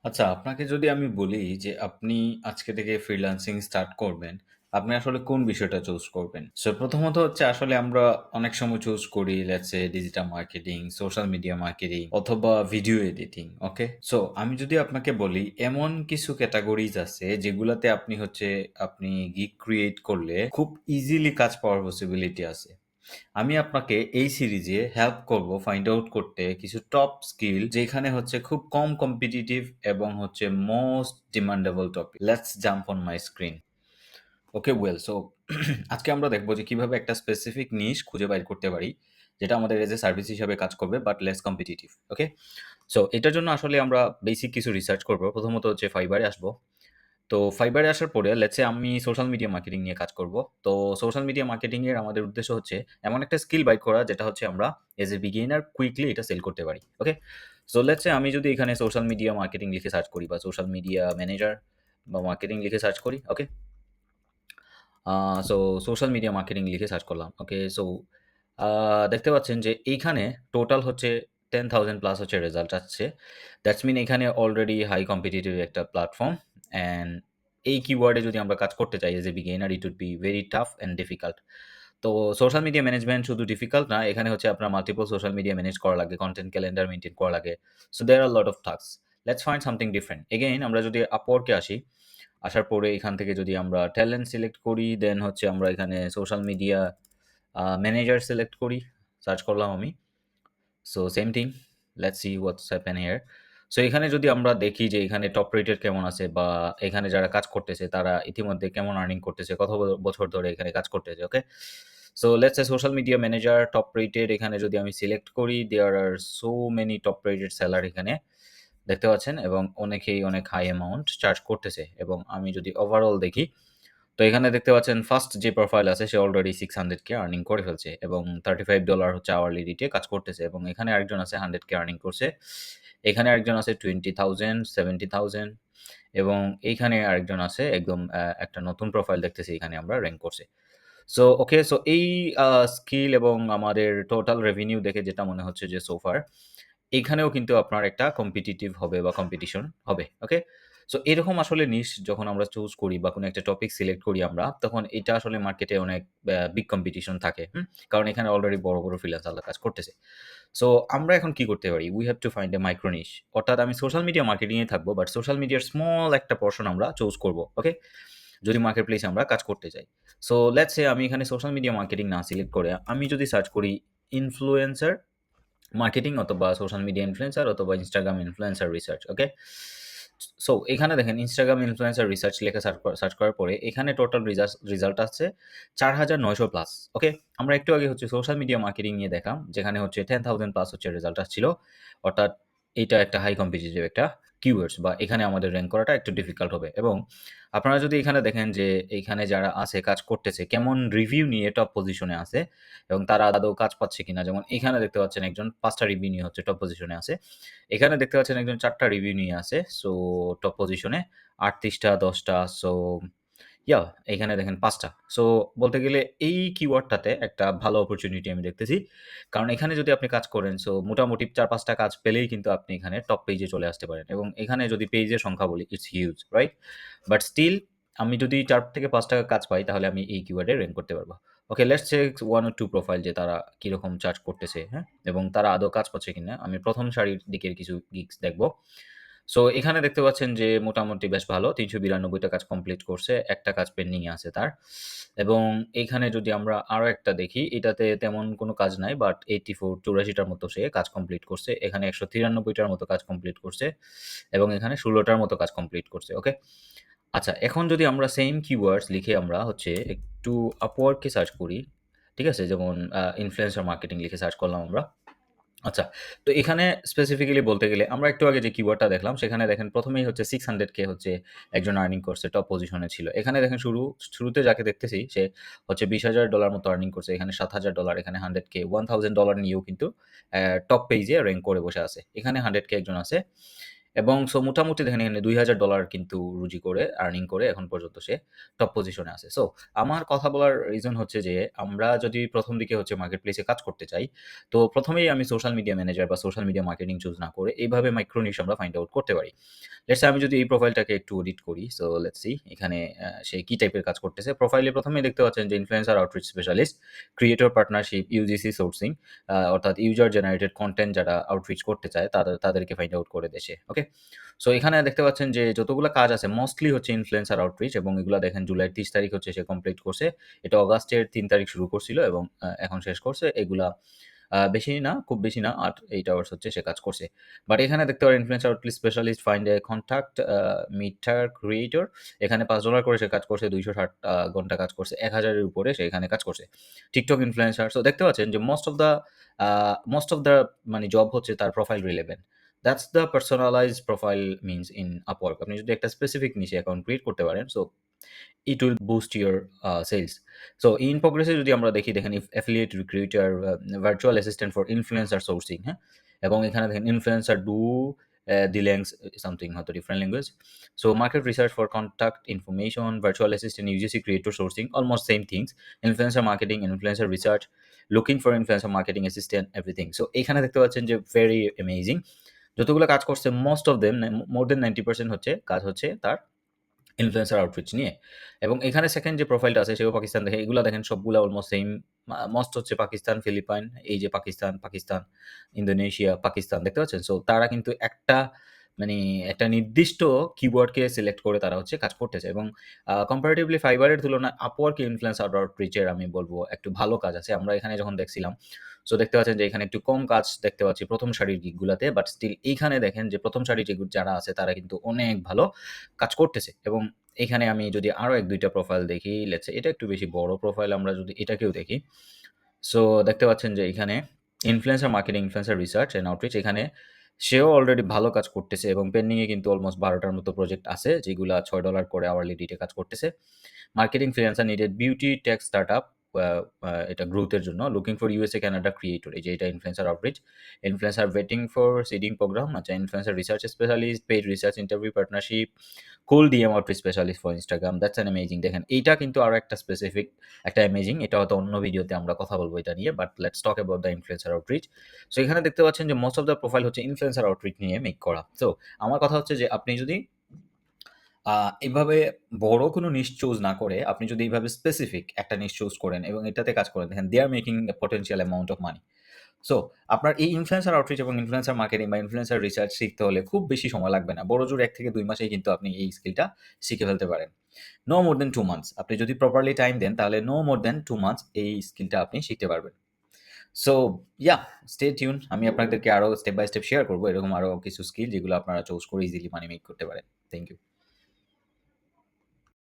আচ্ছা, আপনাকে যদি আমি বলি যে আপনি আজকে থেকে ফ্রিল্যান্সিং স্টার্ট করবেন, আপনি আসলে কোন বিষয়টা চুজ করবেন? সো প্রথমত হচ্ছে আসলে আমরা অনেক সময় চুজ করি let's say digital marketing, social media marketing অথবা ভিডিও এডিটিং, ওকে? সো আমি যদি আপনাকে বলি এমন কিছু ক্যাটেগরিজ আছে যেগুলাতে আপনি গিগ ক্রিয়েট করলে খুব ইজিলি কাজ পাওয়ার পসিবিলিটি আছে। আমি আপনাকে এই সিরিজে হেল্প করব ফাইন্ড আউট করতে কিছু টপ স্কিল যেখানে হচ্ছে খুব কম কম্পিটিটিভ এবং হচ্ছে most demandable topic. Let's jump on my screen. Okay well so আজকে আমরা দেখবো যে কিভাবে একটা স্পেসিফিক নিশ খুঁজে বাইর করতে পারি যেটা আমাদের এজ এ সার্ভিস হিসাবে কাজ করবে but less competitive. Okay, so এটার জন্য আসলে আমরা বেসিক কিছু রিসার্চ করব। প্রথমত হচ্ছে ফাইবারে আসবো। তো ফাইবারে আসার পরে লেটস সে আমি সোশ্যাল মিডিয়া মার্কেটিং নিয়ে কাজ করব। তো সোশ্যাল মিডিয়া মার্কেটিং এর আমাদের উদ্দেশ্য হচ্ছে এমন একটা স্কিল বাইর করা যেটা হচ্ছে আমরা এজ এ বিগিনার কুইকলি এটা সেল করতে পারি। ওকে, সো লেটস সে আমি যদি এখানে সোশ্যাল মিডিয়া মার্কেটিং লিখে সার্চ করি বা সোশ্যাল মিডিয়া ম্যানেজার বা মার্কেটিং লিখে সার্চ করি। ওকে, সো সোশ্যাল মিডিয়া মার্কেটিং লিখে সার্চ করলাম। ওকে, সো দেখতে পাচ্ছেন যে এইখানে টোটাল হচ্ছে 10,000 প্লাস হচ্ছে রেজাল্ট আসছে। দ্যাটস মিন এখানে অলরেডি হাই কম্পিটিটিভ একটা প্ল্যাটফর্ম অ্যান্ড এই কিওয়ার্ডে যদি আমরা কাজ করতে চাই as a beginner it would be very tough and difficult. তো সোশ্যাল মিডিয়া ম্যানেজমেন্ট শুধু ডিফিকাল্ট না, এখানে হচ্ছে আপনার মাল্টিপল সোশ্যাল মিডিয়া ম্যানেজ করা লাগে, কনটেন্ট ক্যালেন্ডার মেইনটেইন করা লাগে। So there are lot of tasks. Let's find something different. Again আমরা যদি Upwork এ আসি, আসার পরে এখান থেকে যদি আমরা ট্যালেন্ট সিলেক্ট করি, দেন হচ্ছে আমরা এখানে সোশ্যাল মিডিয়া ম্যানেজার সিলেক্ট করি। সার্চ করলাম আমি। So same thing, let's see what's happen here. So এখানে যদি আমরা দেখি যে এখানে টপ রেটেড কেমন আছে বা এখানে যারা কাজ করতেছে তারা ইতিমধ্যে কেমন আর্নিং করতেছে, কত বছর ধরে এখানে কাজ করতেছে। Okay, so let's say social media manager top rated এখানে যদি আমি সিলেক্ট করি, there are so many top rated seller এখানে দেখতে পাচ্ছেন এবং অনেকেই অনেক হাই অ্যামাউন্ট চার্জ করতেছে। এবং আমি যদি ওভারঅল দেখি, তো এখানে দেখতে পাচ্ছেন ফার্স্ট যে প্রোফাইল আছে সে অলরেডি 600K আর্নিং করে ফেলছে এবং $35 হচ্ছে আওয়ারলি রেটে কাজ করতেছে এবং এখানে আরেকজন আছে 100K আর্নিং করছে। এখানে আরেকজন আছে 20,000, 70,000 এবং এইখানে আরেকজন আছে একদম একটা নতুন প্রোফাইল দেখতেছি এখানে আমরা র‍্যাংক করছে। সো ওকে, সো এই স্কিল এবং আমাদের টোটাল রেভিনিউ দেখে যেটা মনে হচ্ছে যে সো ফার এইখানেও কিন্তু আপনার একটা কম্পিটিটিভ হবে বা কম্পিটিশন হবে। ওকে? সো এরকম আসলে নিশ যখন আমরা চুজ করি বা কোনো একটা টপিক সিলেক্ট করি আমরা, তখন এটা আসলে মার্কেটে অনেক বিগ কম্পিটিশন থাকে। হুম? কারণ এখানে অলরেডি বড়, বড় ফ্রিল্যান্সাররা কাজ করতেছে। সো আমরা এখন কি করতে পারি? We have to find a micro niche. অর্থাৎ আমি সোশ্যাল মিডিয়া মার্কেটিং এ থাকবো, বাট সোশ্যাল মিডিয়ার স্মল একটা পোরশন আমরা চুজ করব। ওকে? যদি মার্কেট প্লেসে আমরা কাজ করতে চাই। সো লেটস সে আমি এখানে সোশ্যাল মিডিয়া মার্কেটিং না সিলেক্ট করে আমি যদি সার্চ করি ইনফ্লুয়েন্সার মার্কেটিং অথবা সোশ্যাল মিডিয়া ইনফ্লুয়েন্সার অথবা Instagram ইনফ্লুয়েন্সার রিসার্চ। ওকে? সো এখানে দেখেন Instagram ইনফ্লুয়েন্সার রিসার্চ লেখা সার্চ করার পরে এখানে টোটাল রেজাল্ট আসছে ৪,৯০০ প্লাস। ওকে? আমরা একটু আগে হচ্ছে সোশ্যাল মিডিয়া মার্কেটিং নিয়ে দেখলাম যেখানে হচ্ছে 10,000 প্লাস হচ্ছে রেজাল্ট আসছিল। অর্থাৎ এইটা একটা হাই কম্পিটিটিভ একটা কিওয়ার্ডস বা এখানে আমাদের র‍্যাংক করাটা একটু ডিফিকাল্ট হবে এবং আপনারা যদি এখানে দেখেন যে এইখানে যারা আছে কাজ করতেছে কেমন রিভিউ নিয়ে টপ পজিশনে আছে এবং তারা আদৌ কাজ পাচ্ছে কিনা। যেমন এখানে দেখতে পাচ্ছেন একজন ৫ টা রিভিউ নিয়ে হচ্ছে টপ পজিশনে আছে। এখানে দেখতে পাচ্ছেন একজন ৪ টা রিভিউ নিয়ে আছে। সো টপ পজিশনে ৩৮ টা ১০ টা সো এখানে দেখেন ৫ টা। সো বলতে গেলে এই কিওয়ার্ডটাতে একটা ভালো অপরচুনিটি আমি দেখতেছি। কারণ এখানে যদি আপনি কাজ করেন সো মোটামুটি ৪-৫ টা কাজ পেলেই কিন্তু আপনি এখানে টপ পেইজে চলে আসতে পারেন এবং এখানে যদি পেইজের সংখ্যা বলি it's huge, right? But still আমি যদি ৪ থেকে ৫ টা কাজ পাই তাহলে আমি এই কিওয়ার্ডে র‍্যাংক করতে পারব। ওকে, লেটস চেক 1 or 2 প্রোফাইল যে তারা কিরকম চার্জ করতেছে, হ্যাঁ? এবং তারা আদৌ কাজ পাচ্ছে কিনা। আমি ১ম সারির দিকের কিছু গিগস দেখব। সো এখানে দেখতে পাচ্ছেন যে মোটামুটি বেশ ভালো ৩৯২ টা কাজ কমপ্লিট করছে। একটা কাজ পেন্ডিং এ আছে তার। এবং এইখানে যদি আমরা আরো একটা দেখি, এটাতে তেমন কোনো কাজ নাই বাট 84 টার মতো সে কাজ কমপ্লিট করছে। এখানে ১৯৩ টার মতো কাজ কমপ্লিট করছে এবং এখানে ১৬ টার মতো কাজ কমপ্লিট করছে। ওকে? আচ্ছা, এখন যদি আমরা সেইম কিওয়ার্ডস লিখে আমরা হচ্ছে একটু Upwork এ সার্চ করি। ঠিক আছে? যেমন ইনফ্লুয়েন্সার মার্কেটিং লিখে সার্চ করলাম আমরা। আচ্ছা, তো এখানে স্পেসিফিক্যালি বলতে গেলে আমরা একটু আগে যে কিওয়ার্ডটা দেখলাম সেখানে দেখেন ১ম এই হচ্ছে 600K হচ্ছে একজন আর্নিং করছে, টপ পজিশনে ছিল। এখানে দেখেন শুরুতে যাকে দেখতেছি সে হচ্ছে $২০,০০০ মতো আর্নিং করছে। এখানে $৭,০০০, এখানে 100K, $1,000 নিয়েও কিন্তু টপ পেইজে র‍্যাংক করে বসে আছে। এখানে 100K একজন আছে এবং সো মোটামুটি দেখেন এখানে $২,০০০ কিন্তু রুজি করে আর্নিং করে এখন পর্যন্ত সে টপ পজিশনে আছে। সো আমার কথা বলার রিজন হচ্ছে যে আমরা যদি ১ম দিকে হচ্ছে মার্কেট প্লেসে কাজ করতে চাই, তো ১ম এই আমি সোশ্যাল মিডিয়া ম্যানেজার বা সোশ্যাল মিডিয়া মার্কেটিং চুজ না করে এইভাবে মাইক্রো নিশ আমরা ফাইন্ড আউট করতে পারি। লেটস সে আমি যদি এই প্রোফাইলটাকে একটু এডিট করি। সো লেটস সি এখানে সে কি টাইপের কাজ করতেছে। প্রোফাইলে ১ম এই দেখতে পাচ্ছেন যে influencer outreach specialist, creator partnership, UGC sourcing অর্থাৎ ইউজার জেনারেটেড কনটেন্ট যারা আউটরিচ করতে চায় তাদেরকে ফাইন্ড আউট করে দেয় সে। ওকে? সো এখানে দেখতে পাচ্ছেন যে যতগুলা কাজ আছে মোস্টলি হচ্ছে ইনফ্লুয়েন্সার আউটরিচ এবং এগুলা দেখেন জুলাইয়ের ৩০ তারিখ হচ্ছে সে কমপ্লিট করছে। এটা অগাস্টের ৩ তারিখ শুরু করছিল এবং এখন শেষ করছে। এগুলা বেশি না, খুব বেশি না 8 আওয়ার্স হচ্ছে সে কাজ করছে। বাট এখানে দেখতে পারেন influencer outreach specialist find a contact metre creator. এখানে $৫ করে সে কাজ করছে, ২৬০ ঘন্টা কাজ করছে, ১,০০০ এর উপরে সে এখানে কাজ করছে। TikTok influencer. সো দেখতে পাচ্ছেন যে মোস্ট অফ দ্য মানে জব হচ্ছে তার profile relevant. That's the personalised profile means in Upwork। আপনি যদি একটা স্পেসিফিক নিশে অ্যাকাউন্ট ক্রিয়েট করতে পারেন, so it will boost your sales. So in progress এ যদি আমরা দেখি দেখেন affiliate recruiter, virtual assistant for influencer sourcing, হ্যাঁ? এবং এখানে দেখেন influencer do the links something হয়তো different language. So market research for contact information, virtual assistant, UGC creator sourcing, almost same things. Influencer marketing, influencer research, looking for influencer marketing assistant, everything. So এখানে দেখতে পাচ্ছেন যে very amazing. যতগুলো কাজ করছে most of them more than 90% হচ্ছে কাজ হচ্ছে তার ইনফ্লুয়েন্সার আউটরিচ নিয়ে। এবং এখানে 2nd যে প্রোফাইলটা আছে সেও পাকিস্তান দেখে। এগুলা দেখেন সবগুলা অলমোস্ট সেইম। মোস্ট হচ্ছে পাকিস্তান, ফিলিপাইন, এই যে পাকিস্তান, ইন্দোনেশিয়া, পাকিস্তান দেখতে পাচ্ছেন? সো তারা কিন্তু মানে একটা নির্দিষ্ট কিওয়ার্ডকে সিলেক্ট করে তারা হচ্ছে কাজ করতেছে এবং কম্পারেটিভলি ফাইবারের তুলনায় Upwork ইনফ্লুয়েন্সার আউটরিচের আমি বলব একটু ভালো কাজ আছে। আমরা এখানে যখন দেখছিলাম, সো দেখতে পাচ্ছেন যে এখানে একটু কম কাজ দেখতে পাচ্ছি ১ম সারির গিগগুলাতে। বাট স্টিল এইখানে দেখেন যে ১ম সারির যারা আছে তারা কিন্তু অনেক ভালো কাজ করতেছে এবং এখানে আমি যদি আরো ১-২ টা প্রোফাইল দেখি, লেটস সে এটা একটু বেশি বড় প্রোফাইল আমরা যদি এটাকেও দেখি। সো দেখতে পাচ্ছেন যে এখানে influencer marketing, influencer research and outreach এখানে সেও অলরেডি ভালো কাজ করতেছে এবং পেন্ডিং এ কিন্তু অলমোস্ট ১২ টার মতো প্রজেক্ট আছে যেগুলা $৬ করে আওয়ারলি রেটে কাজ করতেছে। Marketing freelancer needed beauty tech startup আ আ এটা গ্রোথ এর জন্য। Looking for USA, Canada creator এই যে এটা influencer outreach. Influencer waiting for seeding program আচ্ছা influencer research specialist, paid research interview partnership, cool DM outreach specialist for Instagram। That's an amazing দেখেন এইটা কিন্তু আরো একটা স্পেসিফিক একটা অ্যামেজিং এটা হয়তো অন্য ভিডিওতে আমরা কথা বলব এটা নিয়ে। But let's talk about the influencer outreach. So এখানে দেখতে পাচ্ছেন যে মোস্ট অফ দ্য প্রোফাইল হচ্ছে ইনফ্লুয়েন্সার আউটরিচ নিয়ে মেক করা। সো আমার কথা হচ্ছে যে আপনি যদি আ এভাবে বড় কোনো নিশ চুজ না করে আপনি যদি এইভাবে স্পেসিফিক একটা নিশ চুজ করেন এবং এটাতে কাজ করেন দেখেন they are making a potential amount of money. So আপনার এই ইনফ্লুয়েন্সার আউটরিচ এবং ইনফ্লুয়েন্সার মার্কেটিং বা ইনফ্লুয়েন্সার রিসার্চ শিখতে হলে খুব বেশি সময় লাগবে না। বড়জোর ১ থেকে ২ মাসেই কিন্তু আপনি এই স্কিলটা শিখে ফেলতে পারেন। No more than 2 months. আপনি যদি প্রপারলি টাইম দেন তাহলে নো মোর দ্যান 2 মান্থস এই স্কিলটা আপনি শিখতে পারবেন। সো ইয়া স্টে টিউন আমি আপনাদেরকে আরো স্টেপ বাই স্টেপ শেয়ার করব এরকম আরো কিছু স্কিল যেগুলো আপনারা চুজ করে ইজিলি মানি মেক করতে পারেন। Thank you.